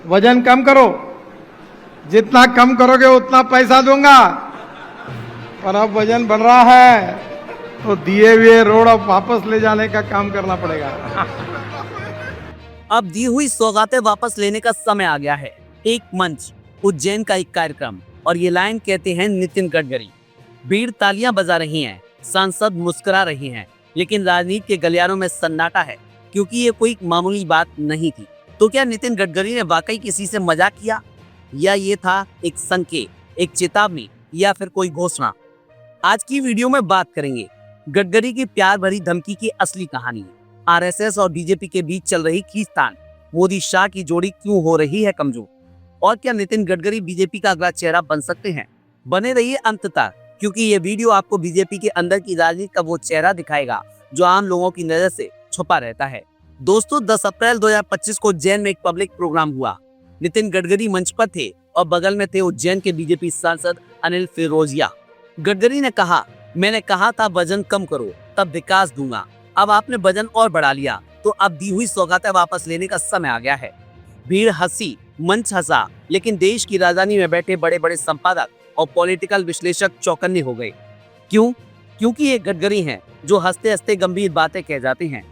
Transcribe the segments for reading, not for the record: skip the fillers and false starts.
वजन कम करो, जितना कम करोगे उतना पैसा दूंगा। और अब वजन बढ़ रहा है तो दिए हुए रोड अब वापस ले जाने का काम करना पड़ेगा। अब दी हुई सौगातें वापस लेने का समय आ गया है। एक मंच, उज्जैन का एक कार्यक्रम, और ये लाइन कहते हैं नितिन गडकरी। भीड़ तालियां बजा रही हैं, सांसद मुस्कुरा रही हैं, लेकिन राजनीति के गलियारों में सन्नाटा है, क्योंकि ये कोई मामूली बात नहीं थी। तो क्या नितिन गडकरी ने वाकई किसी से मजाक किया, या ये था एक संकेत, एक चेतावनी, या फिर कोई घोषणा? आज की वीडियो में बात करेंगे गडकरी की प्यार भरी धमकी की असली कहानी, आरएसएस और बीजेपी के बीच चल रही खींचतान, मोदी शाह की जोड़ी क्यों हो रही है कमजोर, और क्या नितिन गडकरी बीजेपी का अगला चेहरा बन सकते हैं। बने रहिए अंत तक, क्योंकि ये वीडियो आपको बीजेपी के अंदर की राजनीति का वो चेहरा दिखाएगा जो आम लोगों की नजर से छुपा रहता है। दोस्तों, 10 अप्रैल 2025 को उज्जैन में एक पब्लिक प्रोग्राम हुआ। नितिन गडकरी मंच पर थे और बगल में थे उज्जैन के बीजेपी सांसद अनिल फिरोजिया। गडकरी ने कहा, मैंने कहा था वजन कम करो तब विकास दूंगा, अब आपने वजन और बढ़ा लिया, तो अब दी हुई सौगातें वापस लेने का समय आ गया है। भीड़ हंसी, मंच हंसा, लेकिन देश की राजधानी में बैठे बड़े बड़े संपादक और पॉलिटिकल विश्लेषक चौकन्ने हो गए। क्यों? क्योंकि ये गडकरी हैं जो हंसते हंसते गंभीर बातें कह जाते हैं,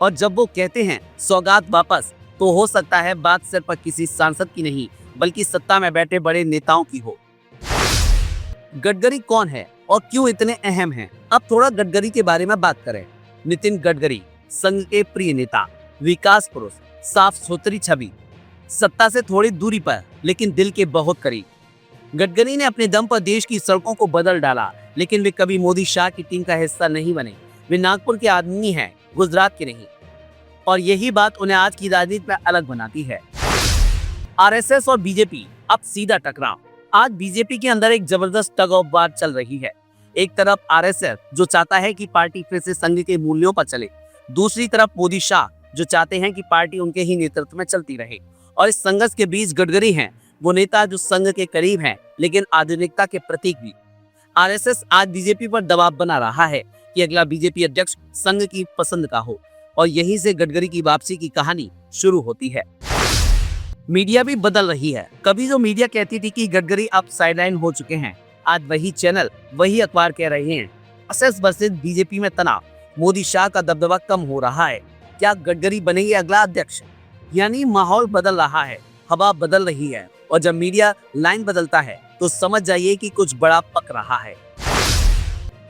और जब वो कहते हैं सौगात वापस, तो हो सकता है बात सिर्फ किसी सांसद की नहीं, बल्कि सत्ता में बैठे बड़े नेताओं की हो। गडकरी कौन है और क्यों इतने अहम हैं? अब थोड़ा गडकरी के बारे में बात करें। नितिन गडकरी संघ के प्रिय नेता, विकास पुरुष, साफ सुथरी छवि, सत्ता से थोड़ी दूरी पर लेकिन दिल के बहुत करीब। गडकरी ने अपने दम पर देश की सड़कों को बदल डाला, लेकिन वे कभी मोदी शाह की टीम का हिस्सा नहीं बने। वे नागपुर के आदमी हैं, गुजरात के नहीं, और यही बात उन्हें आज की राजनीति में अलग बनाती है। आरएसएस और बीजेपी अब सीधा टकराव। आज बीजेपी के अंदर एक जबरदस्त टग ऑफ वार चल रही है। एक तरफ आरएसएस जो चाहता है कि पार्टी फिर से संघ के मूल्यों पर चले, दूसरी तरफ मोदी शाह जो चाहते हैं कि पार्टी उनके ही नेतृत्व में चलती रहे। और इस संघर्ष के बीच गडकरी हैं, वो नेता जो संघ के करीब हैं, लेकिन आधुनिकता के प्रतीक भी। आरएसएस आज बीजेपी पर दबाव बना रहा है कि अगला बीजेपी अध्यक्ष संघ की पसंद का हो, और यहीं से गडकरी की वापसी की कहानी शुरू होती है। मीडिया भी बदल रही है। कभी जो मीडिया कहती थी कि गडकरी अब साइडलाइन हो चुके हैं, आज वही चैनल, वही अखबार कह रहे हैं आरएसएस वर्सेस बीजेपी में तनाव, मोदी शाह का दबदबा कम हो रहा है। क्या गडकरी बनेंगे अगला अध्यक्ष? यानी माहौल बदल रहा है, हवा बदल रही है, और जब मीडिया लाइन बदलता है तो समझ जाइए कि कुछ बड़ा पक रहा है।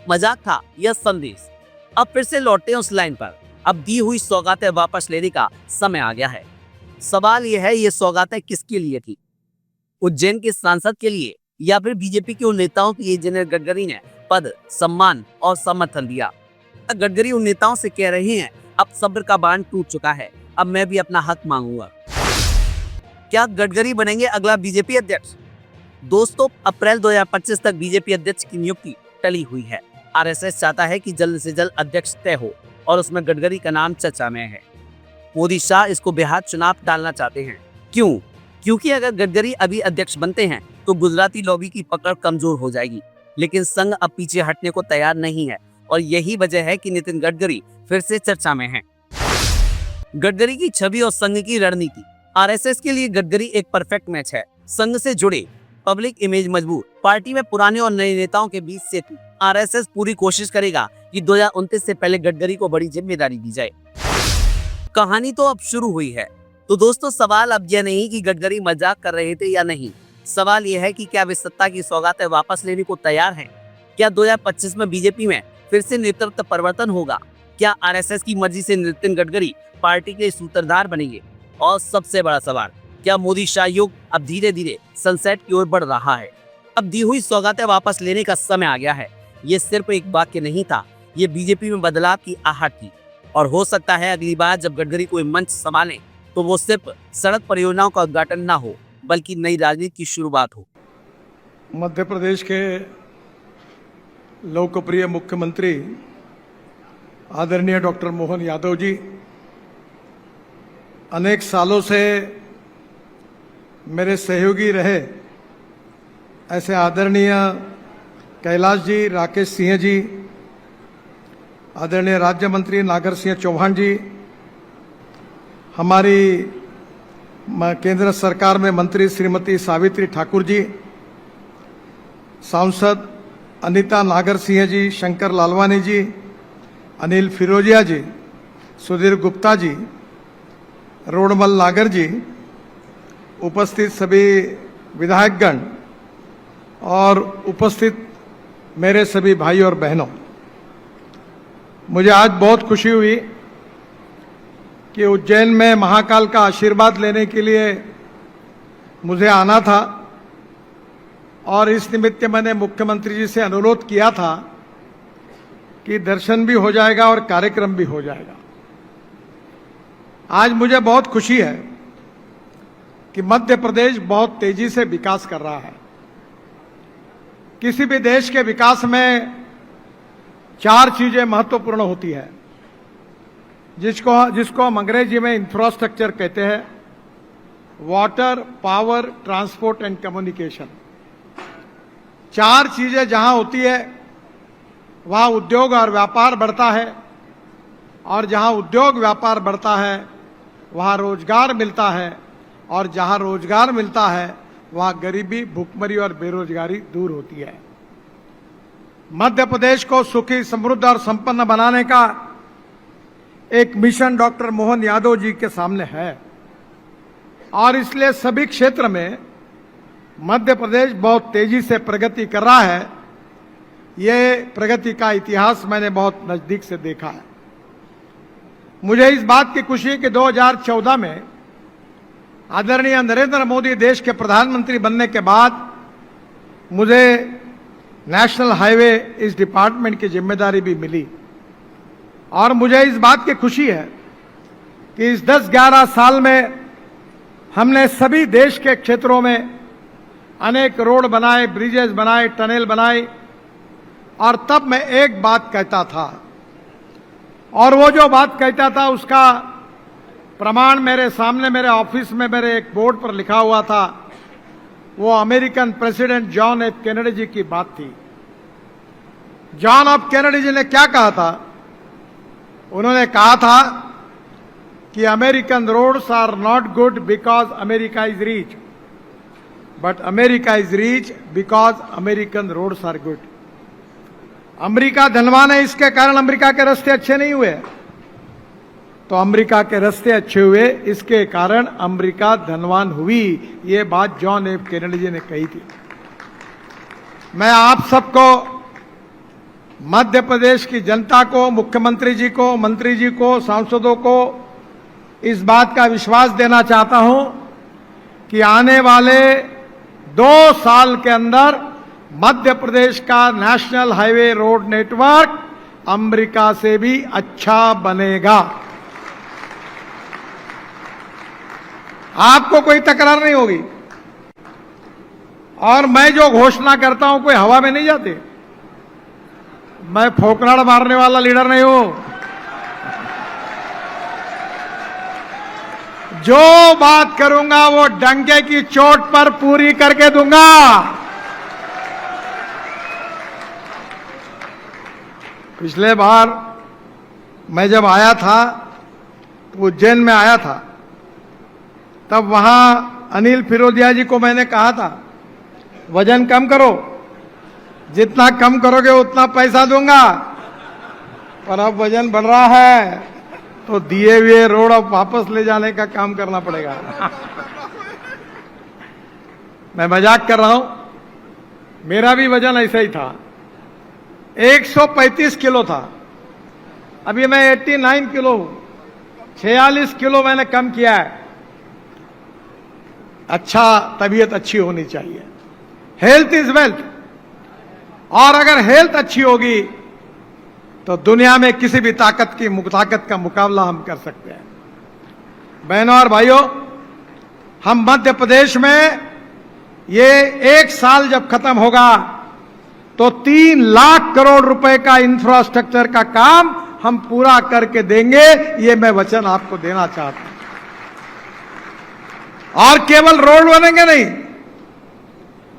मजाक था यह संदेश। अब फिर से लौटते हैं उस लाइन पर। अब दी हुई सौगातें वापस लेने का समय आ गया है। सवाल यह है, ये सौगातें किसके लिए थी? उज्जैन के सांसद के लिए, या फिर बीजेपी के उन नेताओं के लिए जिन्हें गडकरी ने पद, सम्मान और समर्थन दिया? गडकरी उन नेताओं से कह रहे हैं, अब सब्र का बांध टूट चुका है, अब मैं भी अपना हक मांगूंगा। क्या गडकरी बनेंगे अगला बीजेपी अध्यक्ष? दोस्तों, अप्रैल 2025 तक बीजेपी अध्यक्ष की नियुक्ति टली हुई है। आरएसएस चाहता है कि जल्द से जल्द अध्यक्ष तय हो, और उसमें गडकरी का नाम चर्चा में है। मोदी शाह इसको बेहाद चुनाव डालना चाहते हैं। क्यों? क्योंकि अगर गडकरी अभी अध्यक्ष बनते हैं तो गुजराती लॉबी की पकड़ कमजोर हो जाएगी, लेकिन संघ अब पीछे हटने को तैयार नहीं है, और यही वजह है कि नितिन गडकरी फिर से चर्चा में हैं। गडकरी की छवि और संघ की रणनीति। आरएसएस के लिए गडकरी एक परफेक्ट मैच है। संघ से जुड़े, पब्लिक इमेज मजबूत, पार्टी में पुराने और नए नेताओं के बीच सेतु। आरएसएस पूरी कोशिश करेगा कि 2029 से पहले गडकरी को बड़ी जिम्मेदारी दी जाए। कहानी तो अब शुरू हुई है। तो दोस्तों, सवाल अब यह नहीं कि गडकरी मजाक कर रहे थे या नहीं, सवाल यह है कि क्या वे सत्ता की सौगातें वापस लेने को तैयार हैं? क्या 2025 में बीजेपी में फिर से नेतृत्व परिवर्तन होगा? क्या आरएसएस की मर्जी से नितिन गडकरी पार्टी के सूत्रधार बनेंगे? और सबसे बड़ा सवाल, क्या मोदी शाह युग अब धीरे धीरे सनसेट की ओर बढ़ रहा है? अब दी हुई सौगातें वापस लेने का समय आ गया है। ये सिर्फ एक वाक्य नहीं था, ये बीजेपी में बदलाव की आहट थी। और हो सकता है अगली बार जब गडकरी कोई मंच संभाले तो वो सिर्फ सड़क परियोजनाओं का उद्घाटन ना हो, बल्कि नई राजनीति की शुरुआत हो। मध्य प्रदेश के लोकप्रिय मुख्यमंत्री आदरणीय डॉक्टर मोहन यादव जी अनेक सालों से मेरे सहयोगी रहे। ऐसे आदरणीय कैलाश जी, राकेश सिंह जी, आदरणीय राज्य मंत्री नागर सिंह चौहान जी, हमारी केंद्र सरकार में मंत्री श्रीमती सावित्री ठाकुर जी, सांसद अनीता नागर सिंह जी, शंकर लालवानी जी, अनिल फिरोजिया जी, सुधीर गुप्ता जी, रोडमल नागर जी, उपस्थित सभी विधायकगण और उपस्थित मेरे सभी भाई और बहनों, मुझे आज बहुत खुशी हुई कि उज्जैन में महाकाल का आशीर्वाद लेने के लिए मुझे आना था और इस निमित्त मैंने मुख्यमंत्री जी से अनुरोध किया था कि दर्शन भी हो जाएगा और कार्यक्रम भी हो जाएगा। आज मुझे बहुत खुशी है कि मध्य प्रदेश बहुत तेजी से विकास कर रहा है। किसी भी देश के विकास में 4 चीजें महत्वपूर्ण होती है, जिसको हम अंग्रेजी में इंफ्रास्ट्रक्चर कहते हैं: water, power, transport and communication. 4 चीजें जहां होती है वहां उद्योग और व्यापार बढ़ता है, और जहां उद्योग व्यापार बढ़ता है वहां रोजगार मिलता है, और जहां रोजगार मिलता है वहां गरीबी, भुखमरी और बेरोजगारी दूर होती है। मध्य प्रदेश को सुखी, समृद्ध और संपन्न बनाने का एक मिशन डॉक्टर मोहन यादव जी के सामने है, और इसलिए सभी क्षेत्र में मध्य प्रदेश बहुत तेजी से प्रगति कर रहा है। ये प्रगति का इतिहास मैंने बहुत नजदीक से देखा है। मुझे इस बात की खुशी है कि 2014 में आदरणीय नरेंद्र मोदी देश के प्रधानमंत्री बनने के बाद मुझे नेशनल हाईवे इस डिपार्टमेंट की जिम्मेदारी भी मिली, और मुझे इस बात की खुशी है कि इस 10-11 साल में हमने सभी देश के क्षेत्रों में अनेक रोड बनाए, ब्रिजेस बनाए, टनल बनाए, और तब मैं एक बात कहता था, और वो जो बात कहता था उसका प्रमाण मेरे सामने, मेरे ऑफिस में मेरे एक बोर्ड पर लिखा हुआ था। वो American president John F Kennedy ji की बात थी। जॉन एफ कैनेडी जी ने क्या कहा था? उन्होंने कहा था कि American roads are not good because America is rich, but America is rich because American roads are good. America धनवान है, इसके कारण अमेरिका के रास्ते अच्छे नहीं हुए, तो अमेरिका के रास्ते अच्छे हुए, इसके कारण अमेरिका धनवान हुई। ये बात जॉन एफ कैनेडी जी ने कही थी। मैं आप सबको, मध्य प्रदेश की जनता को, मुख्यमंत्री जी को, मंत्री जी को, सांसदों को इस बात का विश्वास देना चाहता हूं कि आने वाले 2 साल के अंदर मध्य प्रदेश का national highway road network America से भी अच्छा बनेगा। आपको कोई तकरार नहीं होगी, और मैं जो घोषणा करता हूं कोई हवा में नहीं जाते। मैं फोकराड़ मारने वाला लीडर नहीं हूं। जो बात करूंगा वो डंके की चोट पर पूरी करके दूंगा। पिछले बार मैं जब आया था तो उज्जैन में आया था, तब वहां अनिल फिरोजिया जी को मैंने कहा था वजन कम करो, जितना कम करोगे उतना पैसा दूंगा। पर अब वजन बढ़ रहा है तो दिए हुए रोड अब वापस ले जाने का काम करना पड़ेगा। मैं मजाक कर रहा हूं, मेरा भी वजन ऐसा ही था, 135 किलो था। अभी मैं 89 किलो हूं, 46 किलो मैंने कम किया है। अच्छा, तबीयत अच्छी होनी चाहिए। हेल्थ इज वेल्थ, और अगर हेल्थ अच्छी होगी तो दुनिया में किसी भी ताकत का मुकाबला हम कर सकते हैं। बहनों और भाइयों, हम मध्य प्रदेश में ये 1 साल जब खत्म होगा तो 3 लाख करोड़ रुपए का इंफ्रास्ट्रक्चर का काम हम पूरा करके देंगे। ये मैं वचन आपको देना चाहता हूं। और केवल रोड बनेंगे नहीं,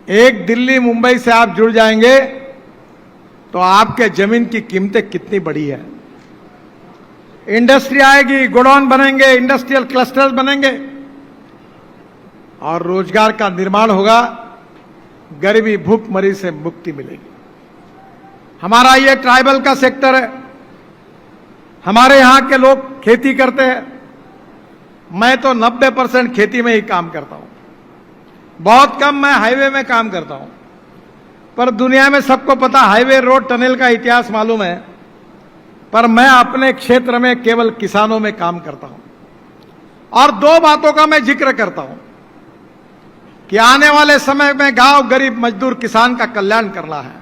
एक दिल्ली मुंबई से आप जुड़ जाएंगे तो आपके जमीन की कीमतें कितनी बढ़ी है। इंडस्ट्री आएगी, गोडाउन बनेंगे, इंडस्ट्रियल क्लस्टर्स बनेंगे, और रोजगार का निर्माण होगा, गरीबी भूखमरी से मुक्ति मिलेगी। हमारा ये ट्राइबल का सेक्टर है, हमारे यहां के लोग खेती करते हैं। मैं तो 90% खेती में ही काम करता हूं, बहुत कम मैं हाईवे में काम करता हूं। पर दुनिया में सबको पता हाईवे, रोड, टनल का इतिहास मालूम है, पर मैं अपने क्षेत्र में केवल किसानों में काम करता हूं। और दो बातों का मैं जिक्र करता हूं कि आने वाले समय में गांव, गरीब, मजदूर, किसान का कल्याण करना है।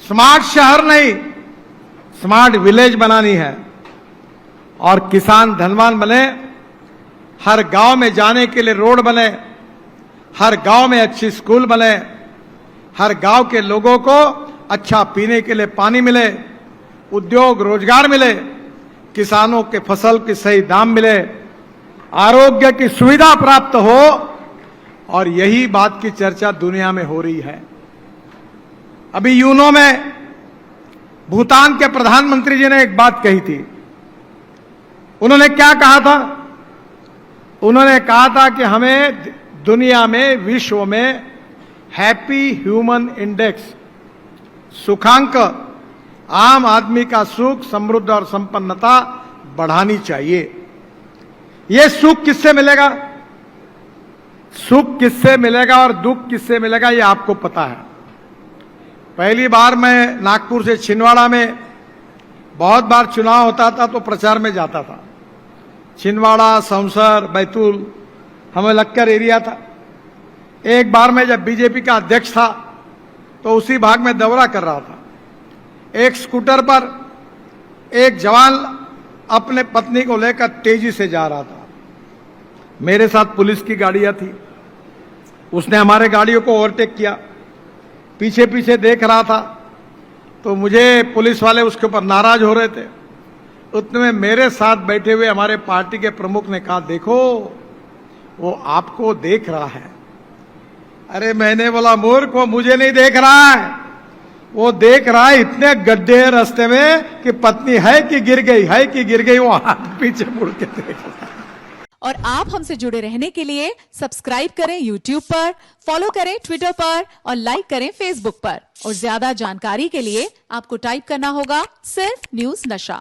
स्मार्ट शहर नहीं, स्मार्ट विलेज बनानी है और किसान धनवान बने, हर गांव में जाने के लिए रोड बने, हर गांव में अच्छी स्कूल बने, हर गांव के लोगों को अच्छा पीने के लिए पानी मिले, उद्योग रोजगार मिले, किसानों के फसल के सही दाम मिले, आरोग्य की सुविधा प्राप्त हो। और यही बात की चर्चा दुनिया में हो रही है। अभी यूनो में भूटान के प्रधानमंत्री जी ने एक बात कही थी। उन्होंने क्या कहा था? उन्होंने कहा था कि हमें दुनिया में, विश्व में हैप्पी ह्यूमन इंडेक्स, सुखांक, आम आदमी का सुख, समृद्ध और संपन्नता बढ़ानी चाहिए। यह सुख किससे मिलेगा? सुख किससे मिलेगा और दुख किससे मिलेगा, यह आपको पता है। पहली बार मैं नागपुर से छिंदवाड़ा में, बहुत बार चुनाव होता था तो प्रचार में जाता था। छिंदवाड़ा, सौंसर, बैतूल, हमें लक्कर एरिया था। एक बार मैं जब बीजेपी का अध्यक्ष था तो उसी भाग में दौरा कर रहा था। एक स्कूटर पर एक जवान अपने पत्नी को लेकर तेजी से जा रहा था। मेरे साथ पुलिस की गाड़ियां थी। उसने हमारे गाड़ियों को ओवरटेक किया, पीछे पीछे देख रहा था, तो मुझे पुलिस वाले उसके ऊपर नाराज हो रहे थे। उतने में मेरे साथ बैठे हुए हमारे पार्टी के प्रमुख ने कहा, देखो वो आपको देख रहा है। अरे मैंने बोला, मूर्ख, वो मुझे नहीं देख रहा है, वो देख रहा है इतने गड्ढे हैं रास्ते में कि पत्नी है कि गिर गई, है कि गिर गई, वो हाथ पीछे मुड़ के देख रहा है। और आप हमसे जुड़े रहने के लिए सब्सक्राइब करें YouTube पर, फॉलो करें Twitter पर और लाइक करें Facebook पर। और ज्यादा जानकारी के लिए आपको टाइप करना होगा सिर्फ न्यूज नशा।